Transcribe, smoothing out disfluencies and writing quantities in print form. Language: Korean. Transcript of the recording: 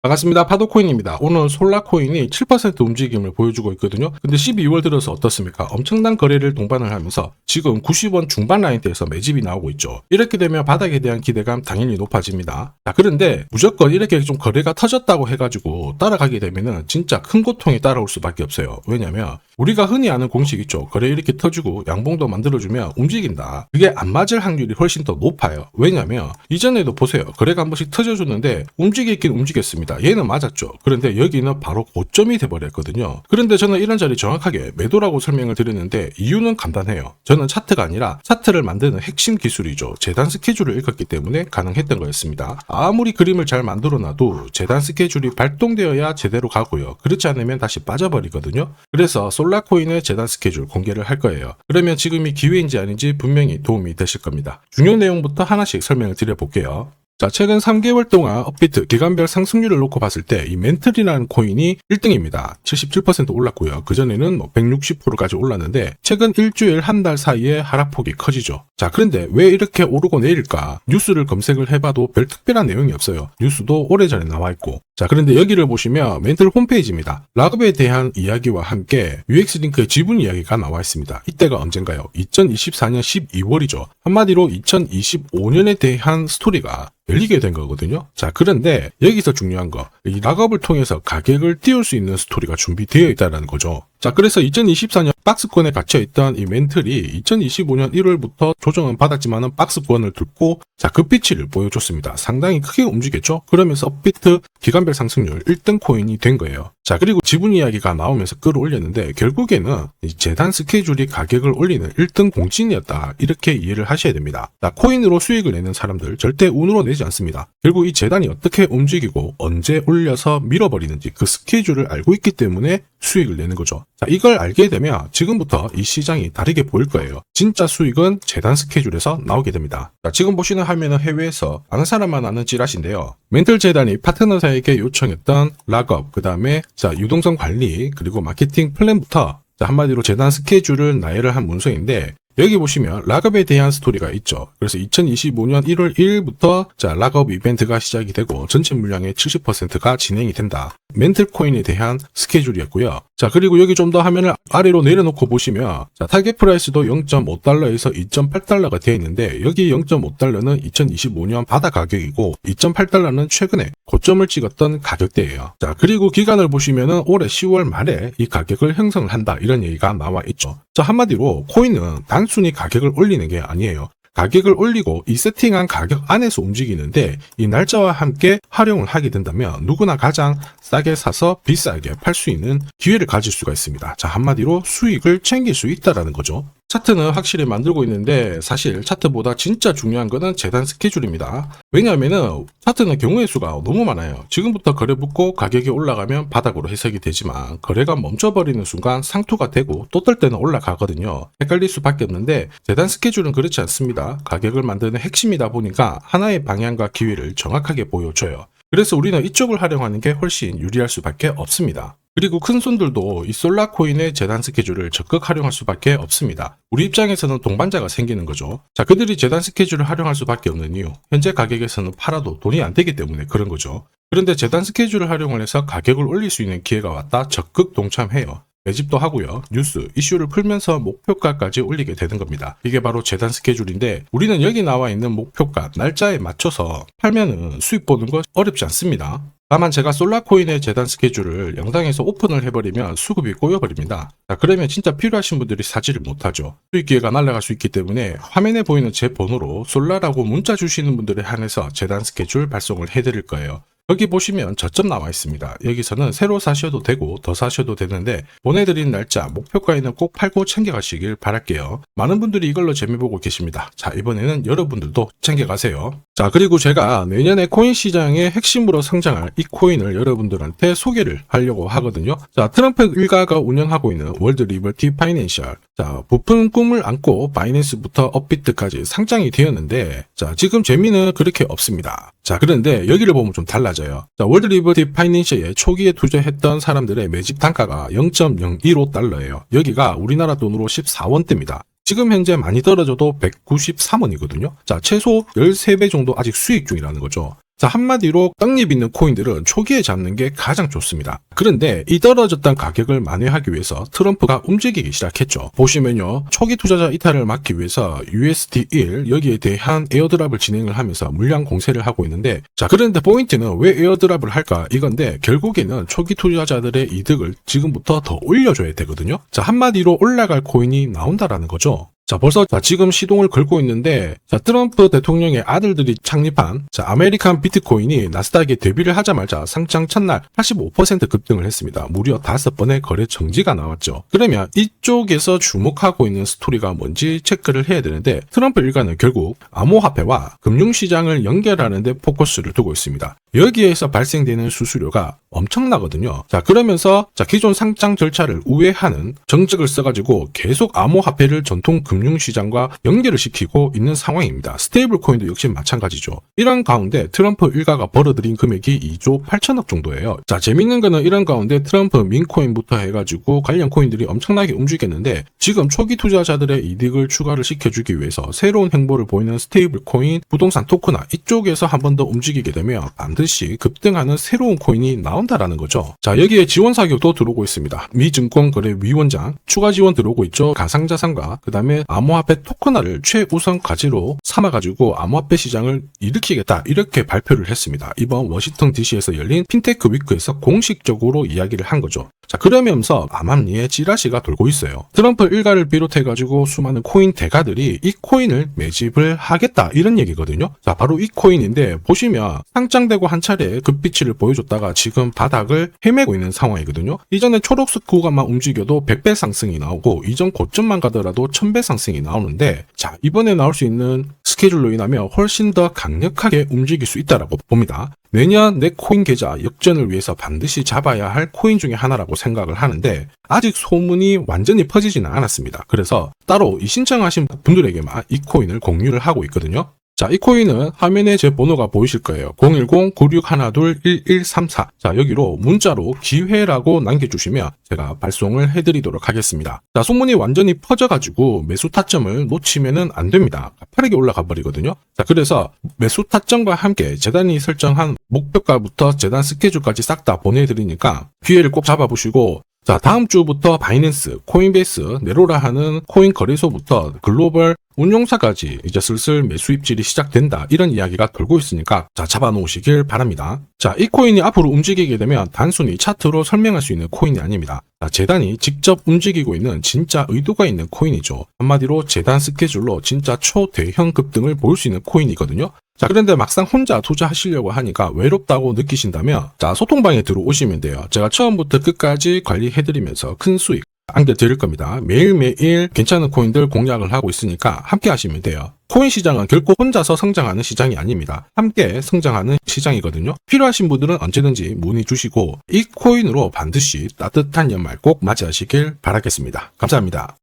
반갑습니다. 파도코인입니다. 오늘 솔라코인이 7% 움직임을 보여주고 있거든요. 근데 12월 들어서 어떻습니까? 엄청난 거래를 동반을 하면서 지금 90원 중반 라인대에서 매집이 나오고 있죠. 이렇게 되면 바닥에 대한 기대감 당연히 높아집니다. 자, 그런데 무조건 이렇게 좀 거래가 터졌다고 해가지고 따라가게 되면은 진짜 큰 고통이 따라올 수밖에 없어요. 왜냐면 우리가 흔히 아는 공식 있죠. 거래 이렇게 터지고 양봉도 만들어주면 움직인다. 그게 안 맞을 확률이 훨씬 더 높아요. 왜냐면 이전에도 보세요. 거래가 한 번씩 터져줬는데 움직이긴 움직였습니다. 얘는 맞았죠. 그런데 여기는 바로 고점이 돼버렸거든요. 그런데 저는 이런 자리 정확하게 매도라고 설명을 드렸는데 이유는 간단해요. 저는 차트가 아니라 차트를 만드는 핵심 기술이죠. 재단 스케줄을 읽었기 때문에 가능했던 거였습니다. 아무리 그림을 잘 만들어놔도 재단 스케줄이 발동되어야 제대로 가고요. 그렇지 않으면 다시 빠져버리거든요. 그래서 솔라코인의 재단 스케줄 공개를 할 거예요. 그러면 지금이 기회인지 아닌지 분명히 도움이 되실 겁니다. 중요 내용부터 하나씩 설명을 드려볼게요. 자, 최근 3개월 동안 업비트 기간별 상승률을 놓고 봤을 때 이 멘틀이라는 코인이 1등입니다. 77% 올랐고요. 그전에는 160%까지 올랐는데 최근 일주일 한 달 사이에 하락폭이 커지죠. 자, 그런데 왜 이렇게 오르고 내릴까? 뉴스를 검색을 해봐도 별 특별한 내용이 없어요. 뉴스도 오래전에 나와 있고. 자, 그런데 여기를 보시면 멘틀 홈페이지입니다. 락업에 대한 이야기와 함께 UX링크의 지분 이야기가 나와 있습니다. 이때가 언젠가요? 2024년 12월이죠. 한마디로 2025년에 대한 스토리가 열리게 된 거거든요. 자, 그런데 여기서 중요한 거, 이 락업을 통해서 가격을 띄울 수 있는 스토리가 준비되어 있다는 거죠. 자, 그래서 2024년 박스권에 갇혀있던 이 멘틀이 2025년 1월부터 조정은 받았지만은 박스권을 뚫고 자, 급비치를 보여줬습니다. 상당히 크게 움직였죠? 그러면서 업비트 기간별 상승률 1등 코인이 된 거예요. 자, 그리고 지분 이야기가 나오면서 끌어올렸는데 결국에는 이 재단 스케줄이 가격을 올리는 1등 공신이었다. 이렇게 이해를 하셔야 됩니다. 자, 코인으로 수익을 내는 사람들 절대 운으로 내지 않습니다. 결국 이 재단이 어떻게 움직이고 언제 올려서 밀어버리는지 그 스케줄을 알고 있기 때문에 수익을 내는 거죠. 자, 이걸 알게 되면 지금부터 이 시장이 다르게 보일 거예요. 진짜 수익은 재단 스케줄에서 나오게 됩니다. 자, 지금 보시는 화면은 해외에서 아는 사람만 아는 찌라시인데요. 멘틀 재단이 파트너사에게 요청했던 락업, 그 다음에 자, 유동성 관리, 그리고 마케팅 플랜부터 자, 한마디로 재단 스케줄을 나열을 한 문서인데 여기 보시면 락업에 대한 스토리가 있죠. 그래서 2025년 1월 1일부터 자, 락업 이벤트가 시작이 되고 전체 물량의 70%가 진행이 된다. 멘틀 코인에 대한 스케줄이었고요. 자, 그리고 여기 좀 더 화면을 아래로 내려놓고 보시면 자, 타겟 프라이스도 0.5달러에서 2.8달러가 되어 있는데 여기 0.5달러는 2025년 바다 가격이고 2.8달러는 최근에 고점을 찍었던 가격대예요. 자, 그리고 기간을 보시면은 올해 10월 말에 이 가격을 형성을 한다. 이런 얘기가 나와 있죠. 자, 한마디로 코인은 단순히 가격을 올리는 게 아니에요. 가격을 올리고 이 세팅한 가격 안에서 움직이는데 이 날짜와 함께 활용을 하게 된다면 누구나 가장 싸게 사서 비싸게 팔 수 있는 기회를 가질 수가 있습니다. 자, 한마디로 수익을 챙길 수 있다라는 거죠. 차트는 확실히 만들고 있는데 사실 차트보다 진짜 중요한 거는 재단 스케줄입니다. 왜냐하면은 차트는 경우의 수가 너무 많아요. 지금부터 거래 붙고 가격이 올라가면 바닥으로 해석이 되지만 거래가 멈춰버리는 순간 상투가 되고 또 뜰 때는 올라가거든요. 헷갈릴 수밖에 없는데 재단 스케줄은 그렇지 않습니다. 가격을 만드는 핵심이다 보니까 하나의 방향과 기회를 정확하게 보여줘요. 그래서 우리는 이쪽을 활용하는 게 훨씬 유리할 수밖에 없습니다. 그리고 큰 손들도 이 솔라코인의 재단 스케줄을 적극 활용할 수밖에 없습니다. 우리 입장에서는 동반자가 생기는 거죠. 자, 그들이 재단 스케줄을 활용할 수밖에 없는 이유, 현재 가격에서는 팔아도 돈이 안 되기 때문에 그런 거죠. 그런데 재단 스케줄을 활용을 해서 가격을 올릴 수 있는 기회가 왔다 적극 동참해요. 매집도 하고요. 뉴스, 이슈를 풀면서 목표가까지 올리게 되는 겁니다. 이게 바로 재단 스케줄인데 우리는 여기 나와 있는 목표가, 날짜에 맞춰서 팔면은 수익 보는 거 어렵지 않습니다. 다만 제가 솔라코인의 재단 스케줄을 영상에서 오픈을 해버리면 수급이 꼬여버립니다. 자, 그러면 진짜 필요하신 분들이 사지를 못하죠. 수익 기회가 날아갈 수 있기 때문에 화면에 보이는 제 번호로 솔라라고 문자 주시는 분들에 한해서 재단 스케줄 발송을 해드릴 거예요. 여기 보시면 저점 나와 있습니다. 여기서는 새로 사셔도 되고 더 사셔도 되는데 보내드린 날짜, 목표가에는 꼭 팔고 챙겨가시길 바랄게요. 많은 분들이 이걸로 재미보고 계십니다. 자, 이번에는 여러분들도 챙겨가세요. 자, 그리고 제가 내년에 코인 시장의 핵심으로 성장할 이 코인을 여러분들한테 소개를 하려고 하거든요. 자, 트럼프 일가가 운영하고 있는 월드 리버티 파이낸셜. 자, 부푼 꿈을 안고 바이낸스부터 업비트까지 상장이 되었는데 자, 지금 재미는 그렇게 없습니다. 자, 그런데 여기를 보면 좀 달라져요. 자, 월드 리버티 파이낸셜에 초기에 투자했던 사람들의 매집 단가가 0.015달러예요. 여기가 우리나라 돈으로 14원대입니다. 지금 현재 많이 떨어져도 193원이거든요. 자, 최소 13배 정도 아직 수익 중이라는 거죠. 자, 한마디로 떡잎 있는 코인들은 초기에 잡는 게 가장 좋습니다. 그런데 이 떨어졌던 가격을 만회하기 위해서 트럼프가 움직이기 시작했죠. 보시면요, 초기 투자자 이탈을 막기 위해서 USD1 여기에 대한 에어드랍을 진행을 하면서 물량 공세를 하고 있는데, 자, 그런데 포인트는 왜 에어드랍을 할까 이건데, 결국에는 초기 투자자들의 이득을 지금부터 더 올려줘야 되거든요. 자, 한마디로 올라갈 코인이 나온다라는 거죠. 자, 벌써 지금 시동을 걸고 있는데, 자, 트럼프 대통령의 아들들이 창립한 아메리칸 비트코인이 나스닥에 데뷔를 하자마자 상장 첫날 85% 급등을 했습니다. 무려 5번의 거래 정지가 나왔죠. 그러면 이쪽에서 주목하고 있는 스토리가 뭔지 체크를 해야 되는데, 트럼프 일가는 결국 암호화폐와 금융시장을 연결하는 데 포커스를 두고 있습니다. 여기에서 발생되는 수수료가 엄청나거든요. 자, 그러면서 기존 상장 절차를 우회하는 정책을 써가지고 계속 암호화폐를 전통 금융시장과 연결을 시키고 있는 상황입니다. 스테이블 코인도 역시 마찬가지죠. 이런 가운데 트럼프 일가가 벌어들인 금액이 2조 8천억 정도예요. 자, 재밌는 거는 이런 가운데 트럼프 민코인부터 해가지고 관련 코인들이 엄청나게 움직였는데, 지금 초기 투자자들의 이득을 추가를 시켜주기 위해서 새로운 행보를 보이는 스테이블 코인, 부동산 토크나 이쪽에서 한 번 더 움직이게 되면 반드시 급등하는 새로운 코인이 나온다라는 거죠. 자, 여기에 지원 사격도 들어오고 있습니다. 미 증권거래위원장 추가 지원 들어오고 있죠. 가상자산과 그 다음에 암호화폐 토큰화를 최우선 과제로 삼아가지고 암호화폐 시장을 일으키겠다, 이렇게 발표를 했습니다. 이번 워싱턴 DC에서 열린 핀테크 위크에서 공식적으로 이야기를 한 거죠. 자, 그러면서 암암리에 찌라시가 돌고 있어요. 트럼프 일가를 비롯해가지고 수많은 코인 대가들이 이 코인을 매집을 하겠다, 이런 얘기거든요. 자, 바로 이 코인인데, 보시면 상장되고 한 차례 급비치를 보여줬다가 지금 바닥을 헤매고 있는 상황이거든요. 이전에 초록색 구간만 움직여도 100배 상승이 나오고, 이전 고점만 가더라도 1000배 상승이 나오는데, 자, 이번에 나올 수 있는 스케줄로 인하면 훨씬 더 강력하게 움직일 수 있다라고 봅니다. 내년 내 코인 계좌 역전을 위해서 반드시 잡아야 할 코인 중에 하나라고 생각을 하는데, 아직 소문이 완전히 퍼지지는 않았습니다. 그래서 따로 이 신청하신 분들에게만 이 코인을 공유를 하고 있거든요. 자, 이 코인은 화면에 제 번호가 보이실 거예요. 010-9612-1134. 자, 여기로 문자로 기회라고 남겨주시면 제가 발송을 해드리도록 하겠습니다. 자, 소문이 완전히 퍼져가지고 매수 타점을 놓치면은 안 됩니다. 빠르게 올라가 버리거든요. 자, 그래서 매수 타점과 함께 재단이 설정한 목표가부터 재단 스케줄까지 싹 다 보내드리니까 기회를 꼭 잡아보시고, 자, 다음 주부터 바이낸스, 코인베이스, 네로라 하는 코인 거래소부터 글로벌 운용사까지 이제 슬슬 매수 입질이 시작된다, 이런 이야기가 돌고 있으니까 자, 잡아놓으시길 바랍니다. 자, 이 코인이 앞으로 움직이게 되면 단순히 차트로 설명할 수 있는 코인이 아닙니다. 자, 재단이 직접 움직이고 있는 진짜 의도가 있는 코인이죠. 한마디로 재단 스케줄로 진짜 초대형 급등을 볼 수 있는 코인이거든요. 자, 그런데 막상 혼자 투자하시려고 하니까 외롭다고 느끼신다면, 자, 소통방에 들어오시면 돼요. 제가 처음부터 끝까지 관리해드리면서 큰 수익 안겨드릴 겁니다. 매일매일 괜찮은 코인들 공략을 하고 있으니까 함께 하시면 돼요. 코인 시장은 결코 혼자서 성장하는 시장이 아닙니다. 함께 성장하는 시장이거든요. 필요하신 분들은 언제든지 문의 주시고, 이 코인으로 반드시 따뜻한 연말 꼭 맞이하시길 바라겠습니다. 감사합니다.